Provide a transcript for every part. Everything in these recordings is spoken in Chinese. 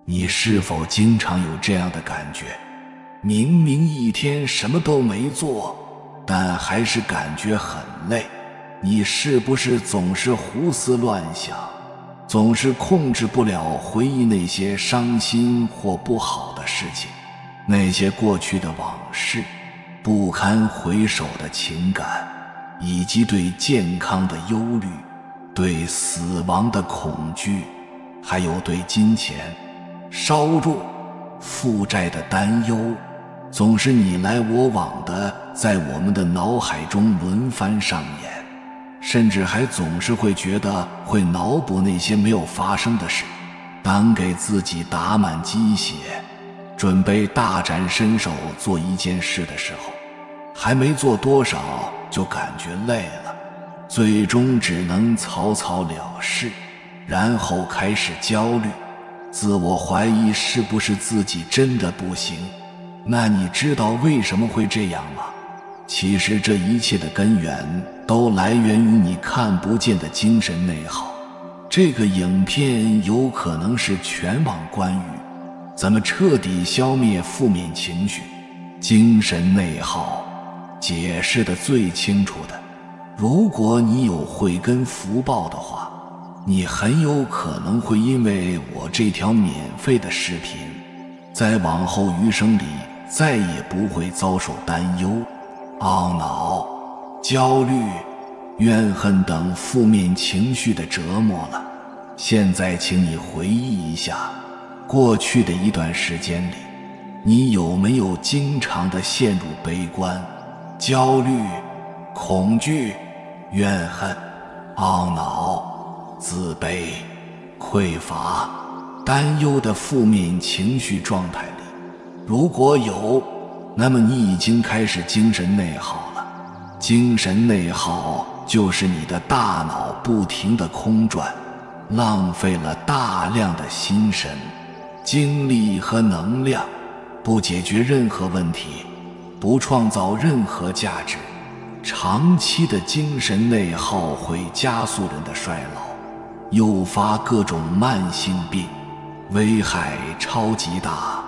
你是否经常有这样的感觉？明明一天什么都没做，但还是感觉很累。你是不是总是胡思乱想，总是控制不了回忆那些伤心或不好的事情，那些过去的往事，不堪回首的情感，以及对健康的忧虑，对死亡的恐惧，还有对金钱、烧肉、负债的担忧，总是你来我往的在我们的脑海中轮番上演，甚至还总是会觉得会脑补那些没有发生的事。当给自己打满鸡血，准备大展身手做一件事的时候，还没做多少就感觉累了，最终只能草草了事，然后开始焦虑，自我怀疑是不是自己真的不行。那你知道为什么会这样吗？其实这一切的根源都来源于你看不见的精神内耗。这个影片有可能是全网关于怎么彻底消灭负面情绪、精神内耗解释的最清楚的。如果你有慧根福报的话，你很有可能会因为我这条免费的视频，在往后余生里再也不会遭受担忧、懊恼、焦虑、怨恨等负面情绪的折磨了。现在请你回忆一下，过去的一段时间里，你有没有经常地陷入悲观、焦虑、恐惧、怨恨、懊恼、自卑、匮乏、担忧的负面情绪状态里？如果有，那么你已经开始精神内耗了。精神内耗就是你的大脑不停地空转，浪费了大量的心神、精力和能量，不解决任何问题，不创造任何价值。长期的精神内耗会加速人的衰老，诱发各种慢性病，危害超级大。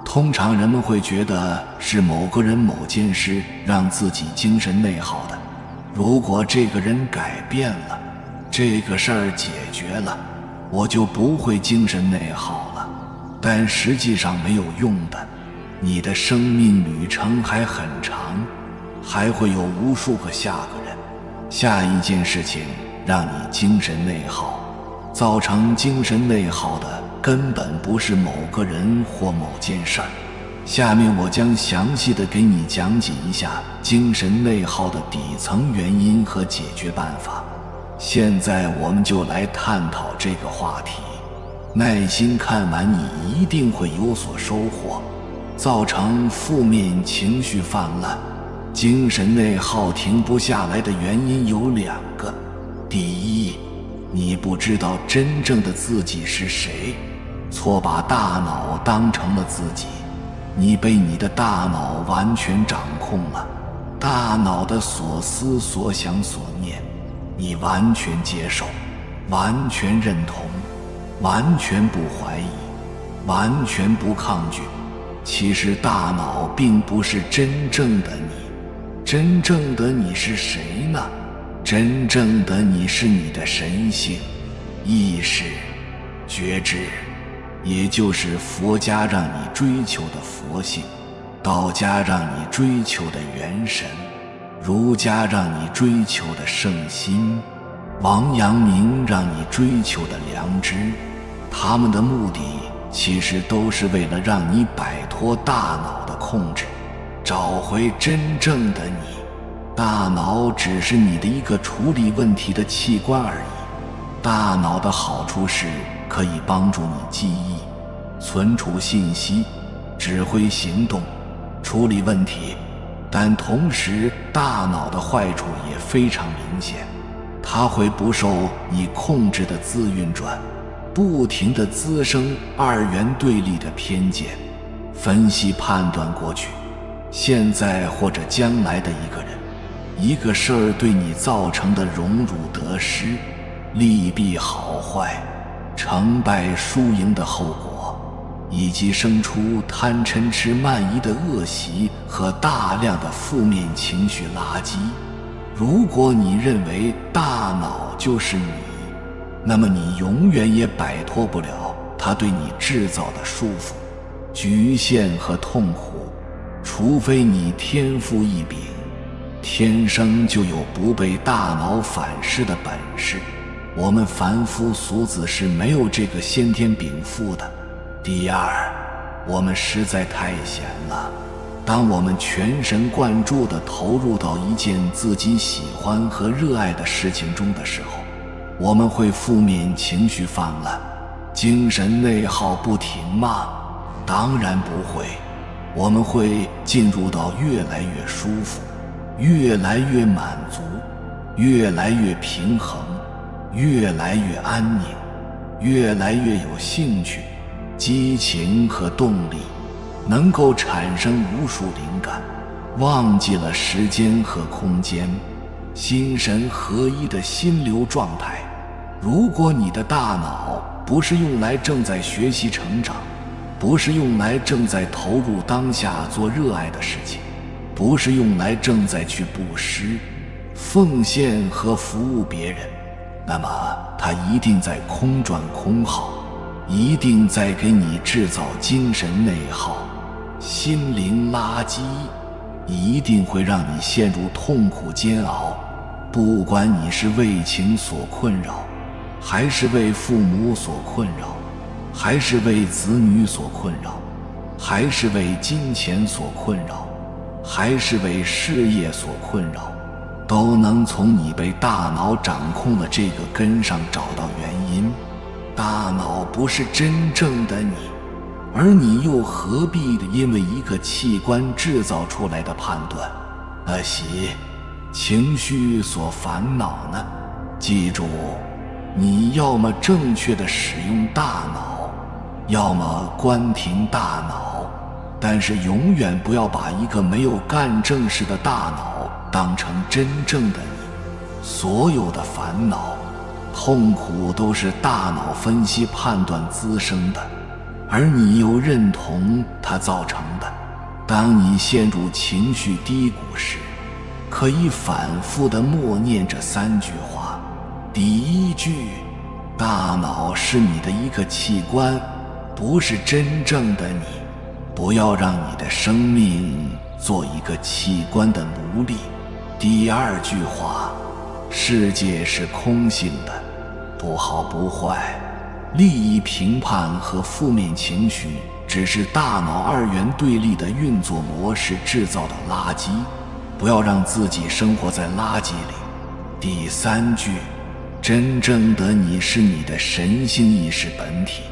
通常人们会觉得是某个人某件事让自己精神内耗的，如果这个人改变了，这个事儿解决了，我就不会精神内耗了。但实际上没有用的，你的生命旅程还很长，还会有无数个下个人、下一件事情让你精神内耗。造成精神内耗的根本不是某个人或某件事儿。下面我将详细的给你讲解一下精神内耗的底层原因和解决办法。现在我们就来探讨这个话题，耐心看完你一定会有所收获。造成负面情绪泛滥、精神内耗停不下来的原因有两个。第一，你不知道真正的自己是谁，错把大脑当成了自己，你被你的大脑完全掌控了，大脑的所思所想所念，你完全接受，完全认同，完全不怀疑，完全不抗拒。其实大脑并不是真正的你，真正的你是谁呢？真正的你是你的神性、意识、觉知，也就是佛家让你追求的佛性，道家让你追求的元神，儒家让你追求的圣心，王阳明让你追求的良知。他们的目的其实都是为了让你摆脱大脑的控制，找回真正的你。大脑只是你的一个处理问题的器官而已。大脑的好处是可以帮助你记忆、存储信息、指挥行动、处理问题，但同时大脑的坏处也非常明显，它会不受你控制的自运转，不停地滋生二元对立的偏见，分析判断过去、现在或者将来的一个人、一个事儿对你造成的荣辱得失、利弊好坏、成败输赢的后果，以及生出贪嗔痴慢疑的恶习和大量的负面情绪垃圾。如果你认为大脑就是你，那么你永远也摆脱不了它对你制造的束缚、局限和痛苦，除非你天赋异禀，天生就有不被大脑反噬的本事。我们凡夫俗子是没有这个先天禀赋的。第二，我们实在太闲了。当我们全神贯注地投入到一件自己喜欢和热爱的事情中的时候，我们会负面情绪泛滥，精神内耗不停吗？当然不会。我们会进入到越来越舒服、越来越满足、越来越平衡、越来越安宁、越来越有兴趣、激情和动力，能够产生无数灵感，忘记了时间和空间，心神合一的心流状态。如果你的大脑不是用来正在学习成长，不是用来正在投入当下做热爱的事情，不是用来正在去布施、奉献和服务别人，那么它一定在空转空耗，一定在给你制造精神内耗、心灵垃圾，一定会让你陷入痛苦煎熬。不管你是为情所困扰，还是为父母所困扰，还是为子女所困扰，还是为金钱所困扰，还是为事业所困扰，都能从你被大脑掌控的这个根上找到原因。大脑不是真正的你，而你又何必因为一个器官制造出来的判断、情绪所烦恼呢？记住，你要么正确的使用大脑，要么关停大脑，但是永远不要把一个没有干正事的大脑当成真正的你。所有的烦恼、痛苦都是大脑分析判断滋生的，而你又认同它造成的。当你陷入情绪低谷时，可以反复地默念这3句话。第一句，大脑是你的一个器官，不是真正的你。不要让你的生命做一个器官的奴隶。第二句话，世界是空性的，不好不坏，利益评判和负面情绪只是大脑二元对立的运作模式制造的垃圾，不要让自己生活在垃圾里。第3句，真正的你是你的神性意识本体，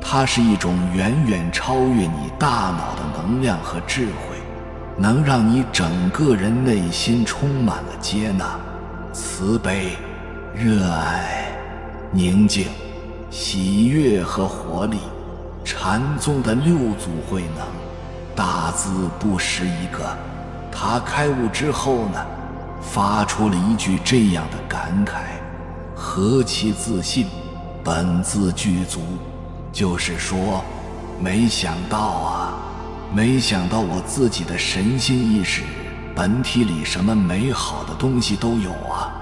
它是一种远远超越你大脑的能量和智慧，能让你整个人内心充满了接纳、慈悲、热爱、宁静、喜悦和活力。禅宗的6祖慧能，大字不识一个。他开悟之后呢，发出了一句这样的感慨：何其自信，本自具足。就是说，没想到我自己的神性意识本体里什么美好的东西都有啊。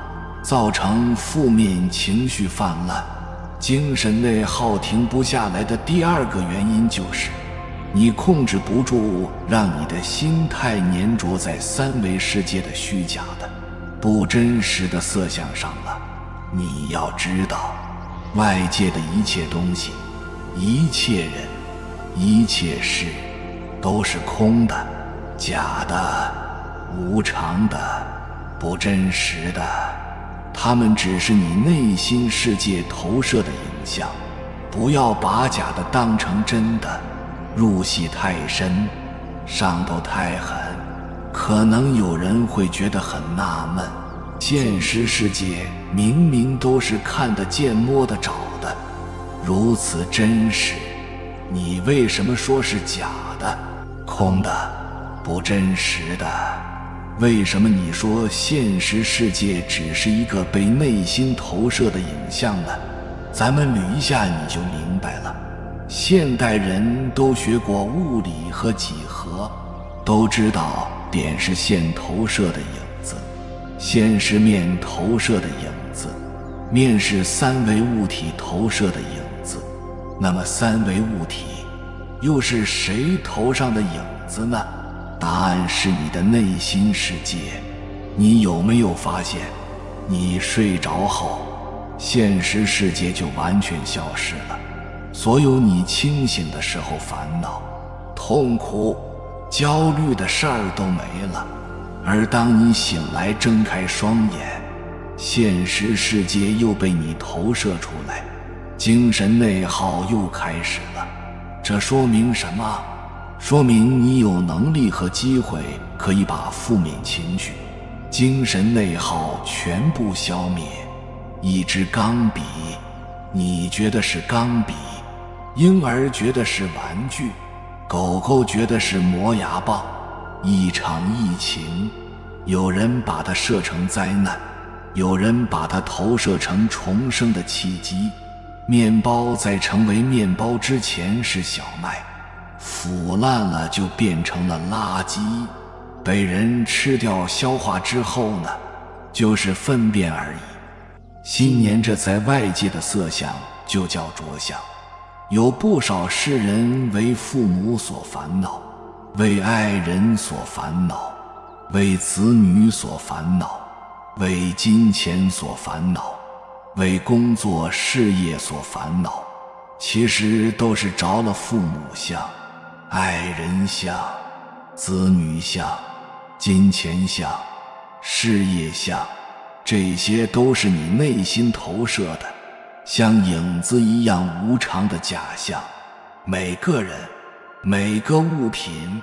造成负面情绪泛滥、精神内耗停不下来的第2个原因就是你控制不住让你的心态粘着在3维世界的虚假的、不真实的色相上了。你要知道，外界的一切东西、一切人、一切事都是空的、假的、无常的、不真实的，它们只是你内心世界投射的影像。不要把假的当成真的，入戏太深，上头太狠。可能有人会觉得很纳闷，现实世界明明都是看得见摸得着的，如此真实，你为什么说是假的、空的、不真实的？为什么你说现实世界只是一个被内心投射的影像呢？咱们捋一下你就明白了。现代人都学过物理和几何，都知道点是线投射的影子，线是面投射的影子，面是三维物体投射的影子。那么三维物体又是谁投上的影子呢？答案是你的内心世界。你有没有发现，你睡着后，现实世界就完全消失了，所有你清醒的时候烦恼、痛苦、焦虑的事儿都没了。而当你醒来睁开双眼，现实世界又被你投射出来，精神内耗又开始了。这说明什么？说明你有能力和机会可以把负面情绪、精神内耗全部消灭。一支钢笔，你觉得是钢笔，婴儿觉得是玩具，狗狗觉得是磨牙棒。一场疫情，有人把它设成灾难，有人把它投射成重生的契机。面包在成为面包之前是小麦，腐烂了就变成了垃圾，被人吃掉消化之后呢，就是粪便而已。新年这在外界的色相就叫着相。有不少世人为父母所烦恼，为爱人所烦恼，为子女所烦恼，为金钱所烦恼，为工作事业所烦恼。其实都是着了父母相、爱人相、子女相、金钱相、事业相，这些都是你内心投射的，像影子一样无常的假象。每个人、每个物品、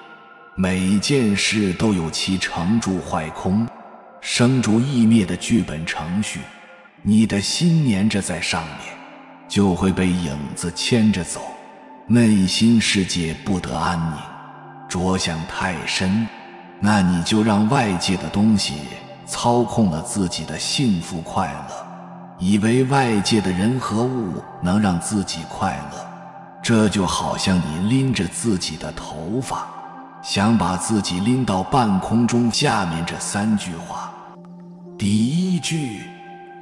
每件事都有其成住坏空、生住异灭的剧本程序。你的心粘着在上面，就会被影子牵着走，内心世界不得安宁。着相太深，那你就让外界的东西操控了自己的幸福快乐，以为外界的人和物能让自己快乐。这就好像你拎着自己的头发，想把自己拎到半空中。下面这3句话。第一句，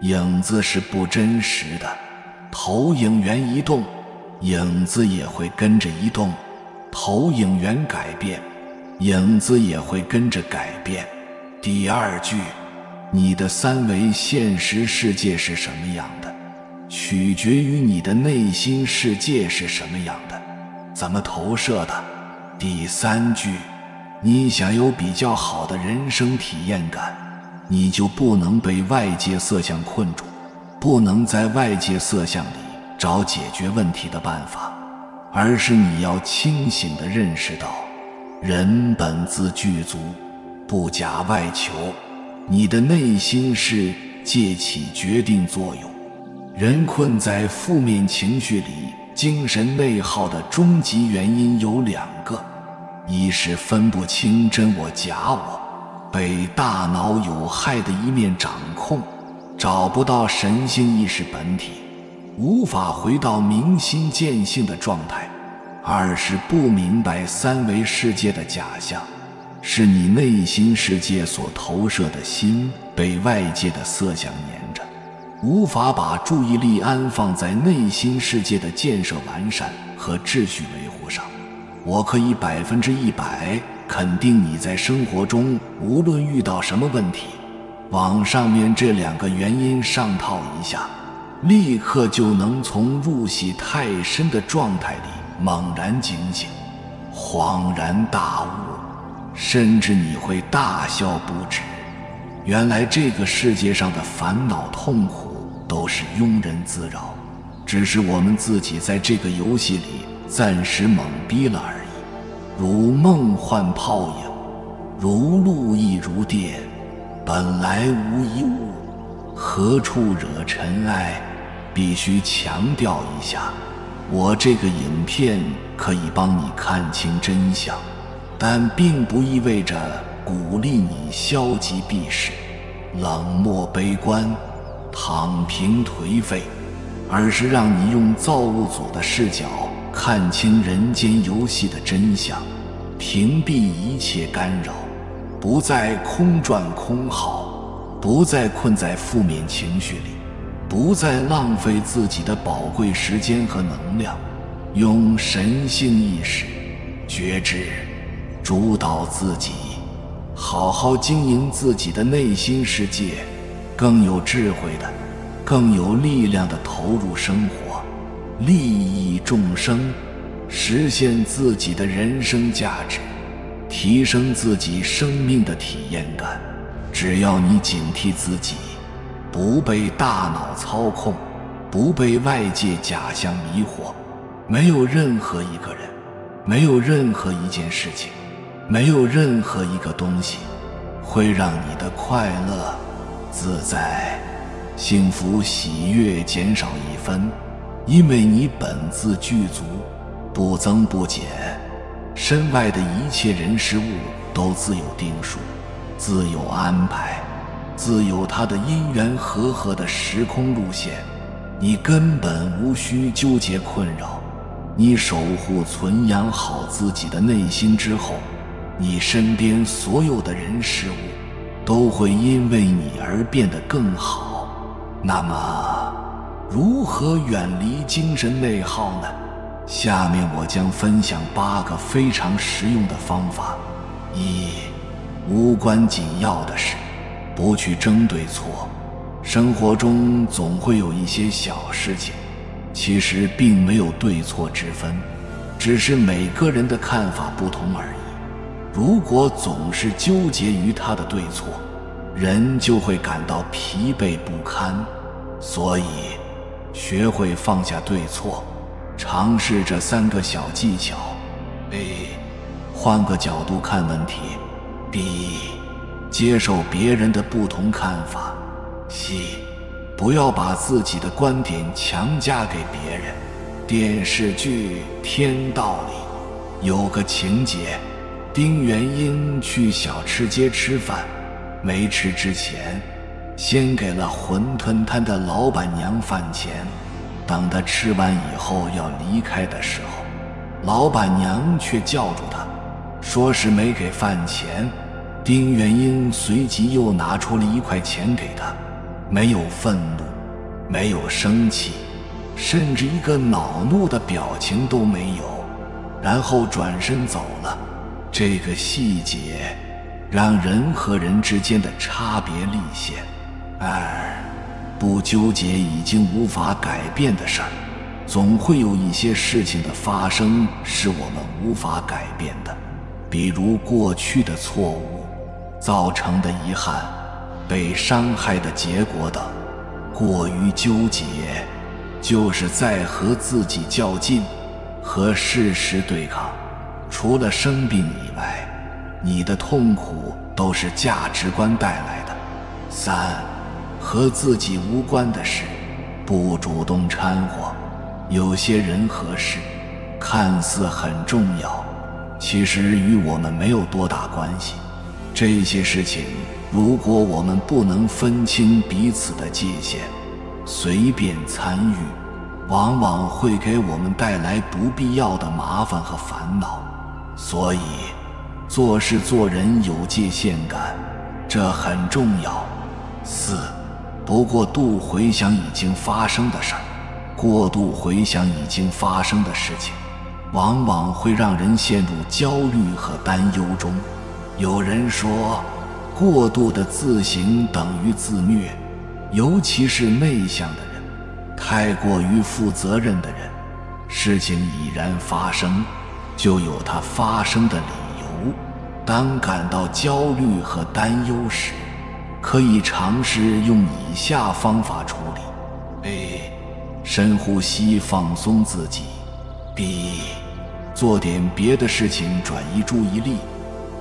影子是不真实的，投影源一动，影子也会跟着移动；投影源改变，影子也会跟着改变。第二句，你的3维现实世界是什么样的，取决于你的内心世界是什么样的，怎么投射的。第三句，你想有比较好的人生体验感，你就不能被外界色相困住，不能在外界色相里找解决问题的办法，而是你要清醒地认识到，人本自具足，不假外求。你的内心是借起决定作用。人困在负面情绪里，精神内耗的终极原因有2个，一是分不清真我假我，被大脑有害的一面掌控，找不到神性意识本体，无法回到明心见性的状态；二是不明白3维世界的假象，是你内心世界所投射的心被外界的色相粘着，无法把注意力安放在内心世界的建设完善和秩序维护上。我可以100%肯定你在生活中无论遇到什么问题，往上面这2个原因上套一下，立刻就能从入戏太深的状态里猛然警醒，恍然大悟，甚至你会大笑不止。原来这个世界上的烦恼痛苦都是庸人自扰，只是我们自己在这个游戏里暂时懵逼了而已。如梦幻泡影，如露亦如电，本来无一物，何处惹尘埃。必须强调一下，我这个影片可以帮你看清真相，但并不意味着鼓励你消极避世、冷漠悲观、躺平颓废，而是让你用造物主的视角看清人间游戏的真相，屏蔽一切干扰，不再空转空耗，不再困在负面情绪里，不再浪费自己的宝贵时间和能量，用神性意识、觉知主导自己，好好经营自己的内心世界，更有智慧的、更有力量的投入生活，利益众生，实现自己的人生价值，提升自己生命的体验感。只要你警惕自己，不被大脑操控，不被外界假象迷惑，没有任何一个人，没有任何一件事情，没有任何一个东西会让你的快乐、自在、幸福、喜悦减少一分，因为你本自具足，不增不减。身外的一切人事物都自有定数，自有安排，自有它的因缘和合的时空路线，你根本无需纠结困扰。你守护存养好自己的内心之后，你身边所有的人事物都会因为你而变得更好。那么如何远离精神内耗呢？下面我将分享8个非常实用的方法。1. 无关紧要的事，不去争对错。生活中总会有一些小事情，其实并没有对错之分，只是每个人的看法不同而已。如果总是纠结于他的对错，人就会感到疲惫不堪。所以学会放下对错，尝试这3个小技巧。A. 换个角度看问题。 B. 接受别人的不同看法。 C. 不要把自己的观点强加给别人。电视剧《天道》里有个情节，丁元英去小吃街吃饭，没吃之前先给了馄饨摊的老板娘饭钱，等他吃完以后要离开的时候，老板娘却叫住他，说是没给饭钱。丁元英随即又拿出了1块钱给他，没有愤怒，没有生气，甚至一个恼怒的表情都没有，然后转身走了。这个细节让人和人之间的差别立现。2. 不纠结已经无法改变的事儿。总会有一些事情的发生是我们无法改变的，比如过去的错误造成的遗憾，被伤害的结果等。过于纠结就是在和自己较劲，和事实对抗。除了生病以外，你的痛苦都是价值观带来的。3. 和自己无关的事不主动掺和。有些人和事看似很重要，其实与我们没有多大关系。这些事情如果我们不能分清彼此的界限，随便参与，往往会给我们带来不必要的麻烦和烦恼。所以做事做人有界限感，这很重要。4. 不过度回想已经发生的事儿。过度回想已经发生的事情，往往会让人陷入焦虑和担忧中。有人说，过度的自省等于自虐，尤其是内向的人，太过于负责任的人，事情已然发生，就有它发生的理由。当感到焦虑和担忧时，可以尝试用以下方法处理。A. 深呼吸放松自己。 B. 做点别的事情转移注意力。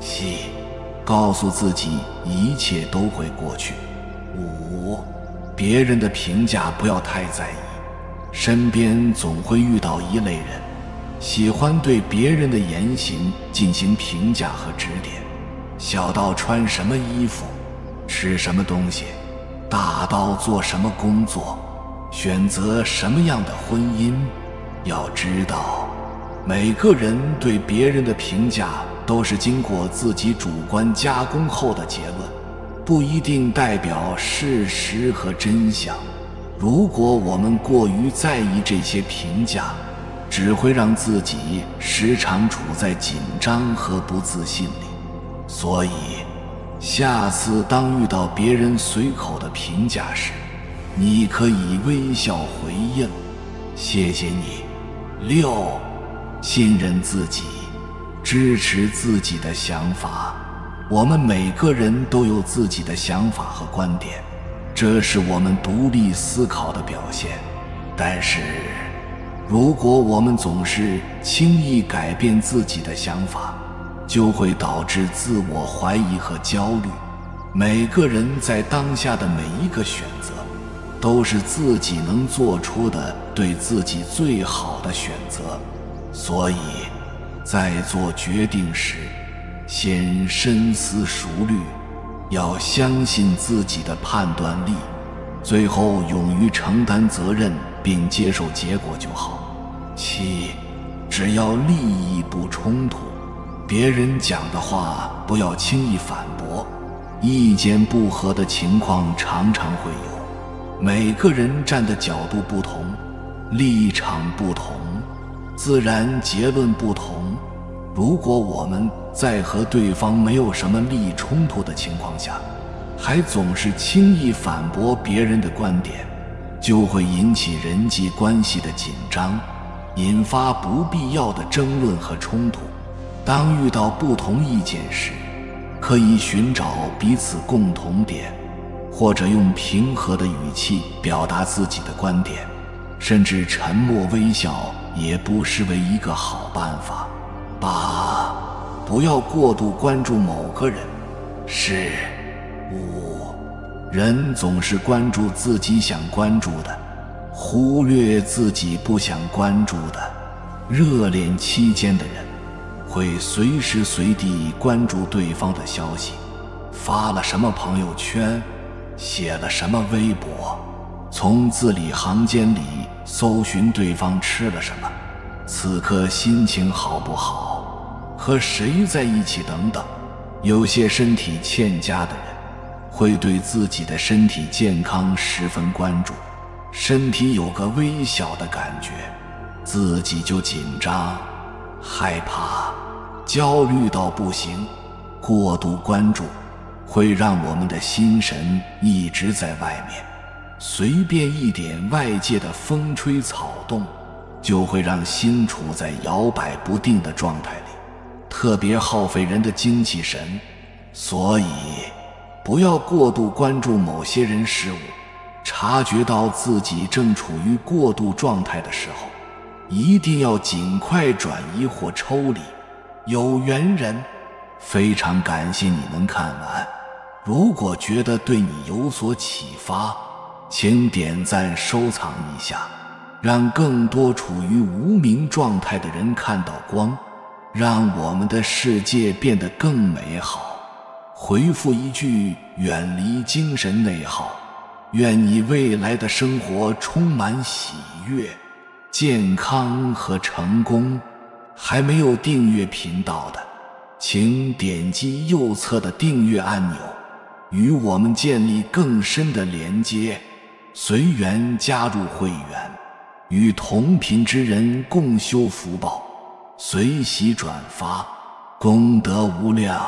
C. 告诉自己一切都会过去。 5. 别人的评价不要太在意，身边总会遇到一类人，喜欢对别人的言行进行评价和指点，小到穿什么衣服、吃什么东西，大到做什么工作、选择什么样的婚姻。要知道，每个人对别人的评价都是经过自己主观加工后的结论，不一定代表事实和真相。如果我们过于在意这些评价，只会让自己时常处在紧张和不自信里。所以，下次当遇到别人随口的评价时，你可以微笑回应：谢谢你。6. 信任自己，支持自己的想法。我们每个人都有自己的想法和观点，这是我们独立思考的表现。但是，如果我们总是轻易改变自己的想法，就会导致自我怀疑和焦虑。每个人在当下的每一个选择，都是自己能做出的对自己最好的选择。所以，在做决定时，先深思熟虑，要相信自己的判断力，最后勇于承担责任并接受结果就好。7. 只要利益不冲突，别人讲的话不要轻易反驳。意见不合的情况常常会有，每个人站的角度不同，立场不同，自然结论不同。如果我们在和对方没有什么利益冲突的情况下，还总是轻易反驳别人的观点，就会引起人际关系的紧张，引发不必要的争论和冲突。当遇到不同意见时，可以寻找彼此共同点，或者用平和的语气表达自己的观点，甚至沉默微笑也不失为一个好办法。8. 不要过度关注某个人事物。人总是关注自己想关注的，忽略自己不想关注的。热恋期间的人会随时随地关注对方的消息，发了什么朋友圈，写了什么微博，从字里行间里搜寻对方吃了什么，此刻心情好不好，和谁在一起等等。有些身体欠佳的人会对自己的身体健康十分关注，身体有个微小的感觉，自己就紧张、害怕、焦虑到不行。过度关注会让我们的心神一直在外面，随便一点外界的风吹草动，就会让心处在摇摆不定的状态里，特别耗费人的精气神。所以不要过度关注某些人事物，察觉到自己正处于过度状态的时候，一定要尽快转移或抽离。有缘人，非常感谢你能看完。如果觉得对你有所启发，请点赞收藏一下，让更多处于无明状态的人看到光，让我们的世界变得更美好。回复一句远离精神内耗，愿你未来的生活充满喜悦、健康和成功。还没有订阅频道的，请点击右侧的订阅按钮，与我们建立更深的连接。随缘加入会员，与同频之人共修福报，随喜转发，功德无量。